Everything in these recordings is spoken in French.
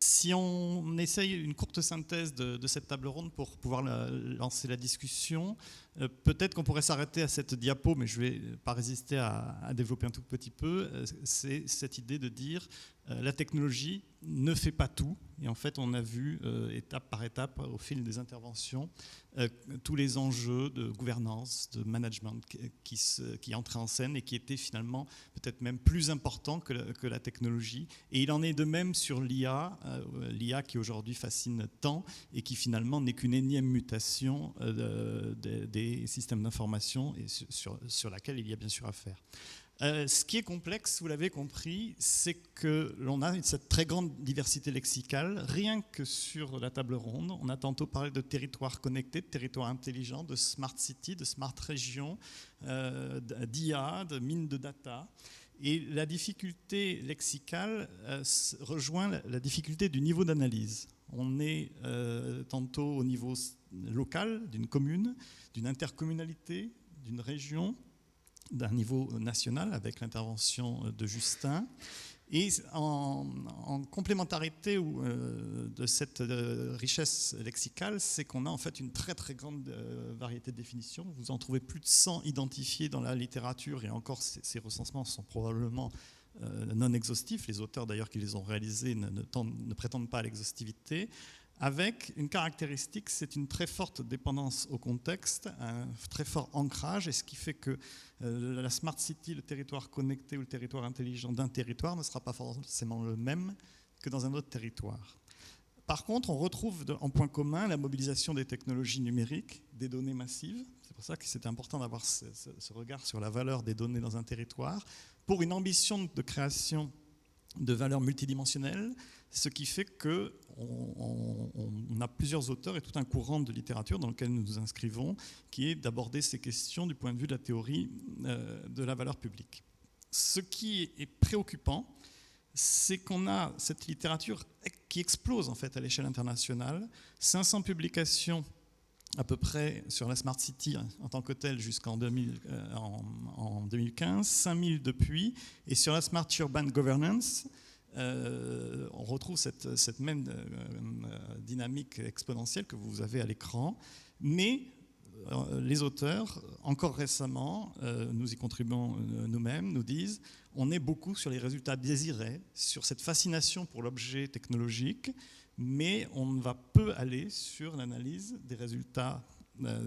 Si on essaye une courte synthèse de cette table ronde pour pouvoir lancer la discussion, peut-être qu'on pourrait s'arrêter à cette diapo, mais je ne vais pas résister à développer un tout petit peu. C'est cette idée de dire la technologie ne fait pas tout. Et en fait, on a vu étape par étape, au fil des interventions, tous les enjeux de gouvernance, de management qui entraient en scène et qui étaient finalement peut-être même plus importants que la technologie. Et il en est de même sur l'IA, l'IA qui aujourd'hui fascine tant et qui finalement n'est qu'une énième mutation des systèmes d'information et sur laquelle il y a bien sûr à faire. Ce qui est complexe, vous l'avez compris, c'est que l'on a cette très grande diversité lexicale. Rien que sur la table ronde, on a tantôt parlé de territoire connecté, de territoire intelligent, de smart city, de smart région, d'IA, de mine de data. Et la difficulté lexicale rejoint la difficulté du niveau d'analyse. On est tantôt au niveau local, d'une commune, d'une intercommunalité, d'une région, d'un niveau national avec l'intervention de Justin. Et en complémentarité de cette richesse lexicale, c'est qu'on a en fait une très très grande variété de définitions. Vous en trouvez plus de 100 identifiés dans la littérature et encore ces recensements sont probablement non exhaustifs. Les auteurs d'ailleurs qui les ont réalisés ne prétendent pas à l'exhaustivité. Avec une caractéristique, c'est une très forte dépendance au contexte, un très fort ancrage, et ce qui fait que la Smart City, le territoire connecté ou le territoire intelligent d'un territoire ne sera pas forcément le même que dans un autre territoire. Par contre, on retrouve en point commun la mobilisation des technologies numériques, des données massives. C'est pour ça que c'était important d'avoir ce regard sur la valeur des données dans un territoire, pour une ambition de création de valeurs multidimensionnelles, ce qui fait qu'on a plusieurs auteurs et tout un courant de littérature dans lequel nous nous inscrivons, qui est d'aborder ces questions du point de vue de la théorie de la valeur publique. Ce qui est préoccupant, c'est qu'on a cette littérature qui explose en fait à l'échelle internationale, 500 publications à peu près sur la Smart City en tant que telle jusqu'en 2015, 5000 depuis, et sur la Smart Urban Governance, on retrouve cette même dynamique exponentielle que vous avez à l'écran, mais les auteurs, encore récemment, nous y contribuons nous-mêmes, nous disent on est beaucoup sur les résultats désirés, sur cette fascination pour l'objet technologique, mais on va peu aller sur l'analyse des résultats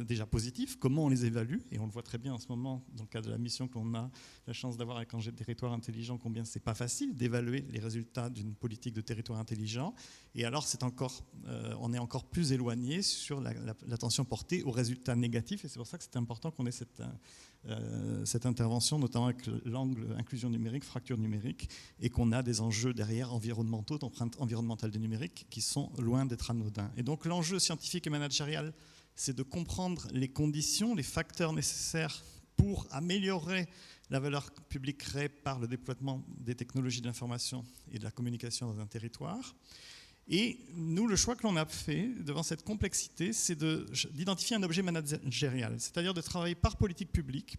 déjà positifs, comment on les évalue, et on le voit très bien en ce moment dans le cadre de la mission qu'on a la chance d'avoir avec Angers de territoire intelligent, combien c'est pas facile d'évaluer les résultats d'une politique de territoire intelligent, et alors on est encore plus éloigné sur l'attention portée aux résultats négatifs, et c'est pour ça que c'est important qu'on ait cette intervention, notamment avec l'angle inclusion numérique, fracture numérique, et qu'on a des enjeux derrière environnementaux, d'empreinte environnementale du numérique, qui sont loin d'être anodins. Et donc l'enjeu scientifique et managérial, c'est de comprendre les conditions, les facteurs nécessaires pour améliorer la valeur publique créée par le déploiement des technologies de l'information et de la communication dans un territoire. Et nous, le choix que l'on a fait devant cette complexité, c'est d'identifier un objet managérial, c'est-à-dire de travailler par politique publique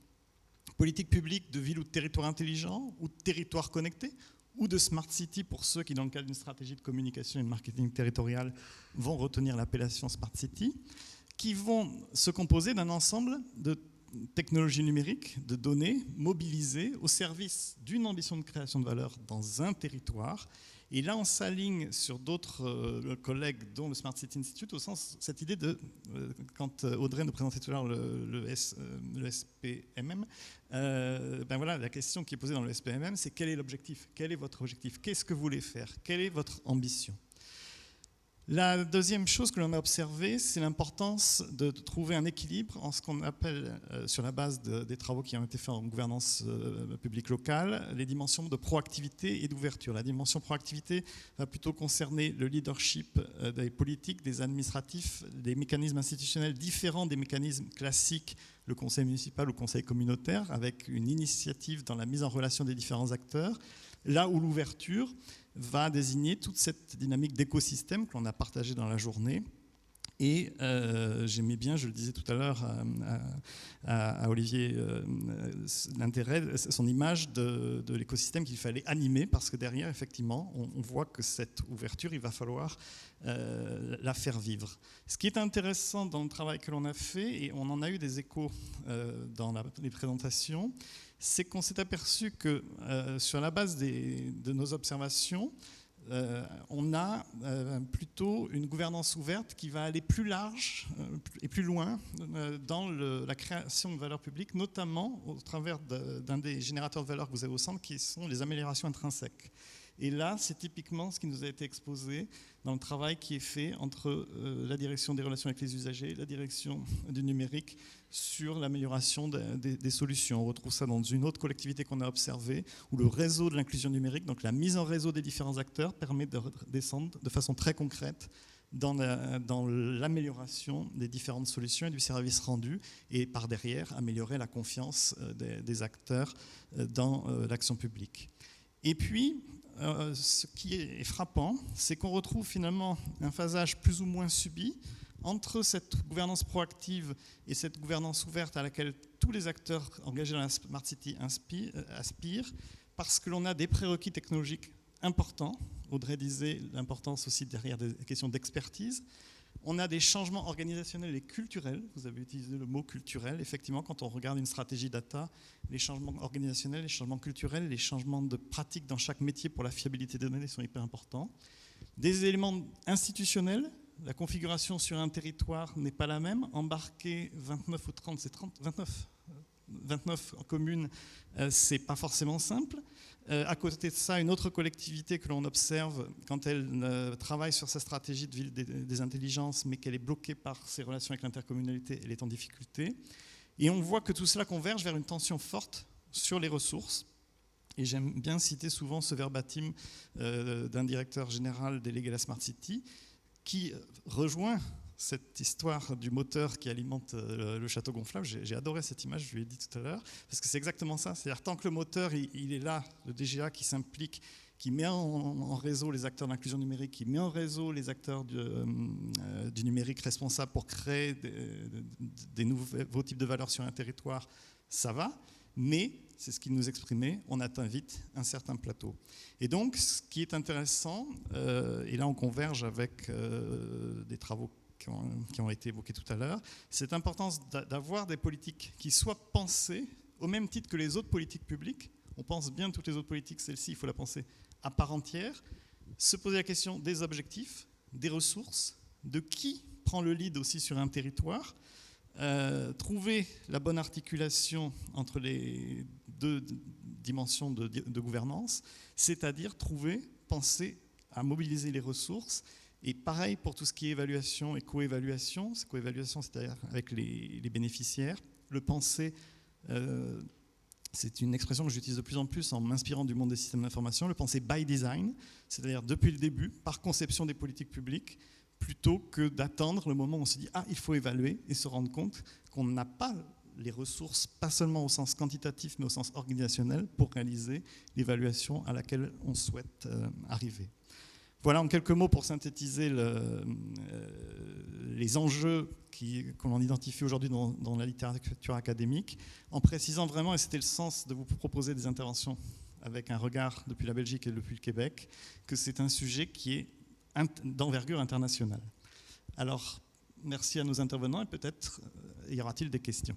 de ville ou de territoire intelligent, ou de territoire connecté, ou de Smart City pour ceux qui, dans le cadre d'une stratégie de communication et de marketing territorial, vont retenir l'appellation Smart City, qui vont se composer d'un ensemble de technologies numériques, de données mobilisées au service d'une ambition de création de valeur dans un territoire. Et là, on s'aligne sur d'autres collègues, dont le Smart City Institute, au sens, cette idée de, quand Audrey nous présentait tout à l'heure le SPMM, ben voilà, la question qui est posée dans le SPMM, c'est quel est l'objectif ? Quel est votre objectif ? Qu'est-ce que vous voulez faire ? Quelle est votre ambition ? La deuxième chose que l'on a observée, c'est l'importance de trouver un équilibre en ce qu'on appelle, sur la base des travaux qui ont été faits en gouvernance publique locale, les dimensions de proactivité et d'ouverture. La dimension proactivité va plutôt concerner le leadership des politiques, des administratifs, des mécanismes institutionnels différents des mécanismes classiques, le conseil municipal ou le conseil communautaire, avec une initiative dans la mise en relation des différents acteurs, là où l'ouverture va désigner toute cette dynamique d'écosystème que l'on a partagée dans la journée. Et j'aimais bien, je le disais tout à l'heure à Olivier, l'intérêt, son image de l'écosystème qu'il fallait animer, parce que derrière, effectivement, on voit que cette ouverture, il va falloir la faire vivre. Ce qui est intéressant dans le travail que l'on a fait, et on en a eu des échos dans les présentations, c'est qu'on s'est aperçu que sur la base de nos observations, on a plutôt une gouvernance ouverte qui va aller plus large et plus loin dans la création de valeur publique, notamment au travers d'un des générateurs de valeur que vous avez au centre, qui sont les améliorations intrinsèques. Et là, c'est typiquement ce qui nous a été exposé dans le travail qui est fait entre la direction des relations avec les usagers, la direction du numérique, sur l'amélioration des solutions. On retrouve ça dans une autre collectivité qu'on a observée, où le réseau de l'inclusion numérique, donc la mise en réseau des différents acteurs, permet de descendre de façon très concrète dans l'amélioration des différentes solutions et du service rendu, et par derrière, améliorer la confiance des acteurs dans l'action publique. Et puis, ce qui est frappant, c'est qu'on retrouve finalement un phasage plus ou moins subi entre cette gouvernance proactive et cette gouvernance ouverte à laquelle tous les acteurs engagés dans la Smart City aspirent, parce que l'on a des prérequis technologiques importants. Audrey disait l'importance aussi derrière des questions d'expertise. On a des changements organisationnels et culturels. Vous avez utilisé le mot culturel. Effectivement, quand on regarde une stratégie data, les changements organisationnels, les changements culturels, les changements de pratiques dans chaque métier pour la fiabilité des données sont hyper importants. Des éléments institutionnels. La configuration sur un territoire n'est pas la même. Embarquer 29 ou 30, c'est 29 communes, c'est pas forcément simple. À côté de ça, une autre collectivité que l'on observe quand elle travaille sur sa stratégie de ville des intelligences, mais qu'elle est bloquée par ses relations avec l'intercommunalité, elle est en difficulté. Et on voit que tout cela converge vers une tension forte sur les ressources. Et j'aime bien citer souvent ce verbatim d'un directeur général délégué à la Smart City, qui rejoint cette histoire du moteur qui alimente le château gonflable. J'ai adoré cette image, je lui ai dit tout à l'heure, parce que c'est exactement ça. C'est-à-dire tant que le moteur, il est là, le DGA qui s'implique, qui met en réseau les acteurs d'inclusion numérique, qui met en réseau les acteurs du numérique responsables pour créer des nouveaux types de valeurs sur un territoire, ça va. Mais, c'est ce qu'il nous exprimait, on atteint vite un certain plateau. Et donc, ce qui est intéressant, et là on converge avec des travaux qui ont été évoqués tout à l'heure, c'est l'importance d'avoir des politiques qui soient pensées au même titre que les autres politiques publiques. On pense bien toutes les autres politiques, celle-ci, il faut la penser à part entière. Se poser la question des objectifs, des ressources, de qui prend le lead aussi sur un territoire, trouver la bonne articulation entre les deux dimensions de gouvernance, c'est-à-dire penser à mobiliser les ressources. Et pareil pour tout ce qui est évaluation et co-évaluation. Co-évaluation, c'est-à-dire avec les bénéficiaires. Le penser, c'est une expression que j'utilise de plus en plus en m'inspirant du monde des systèmes d'information. Le penser by design, c'est-à-dire depuis le début, par conception des politiques publiques, plutôt que d'attendre le moment où on se dit « Ah, il faut évaluer » et se rendre compte qu'on n'a pas les ressources, pas seulement au sens quantitatif, mais au sens organisationnel, pour réaliser l'évaluation à laquelle on souhaite arriver. Voilà en quelques mots pour synthétiser les enjeux qu'on identifie aujourd'hui dans la littérature académique, en précisant vraiment, et c'était le sens de vous proposer des interventions avec un regard depuis la Belgique et depuis le Québec, que c'est un sujet qui est d'envergure internationale. Alors, merci à nos intervenants et peut-être y aura-t-il des questions.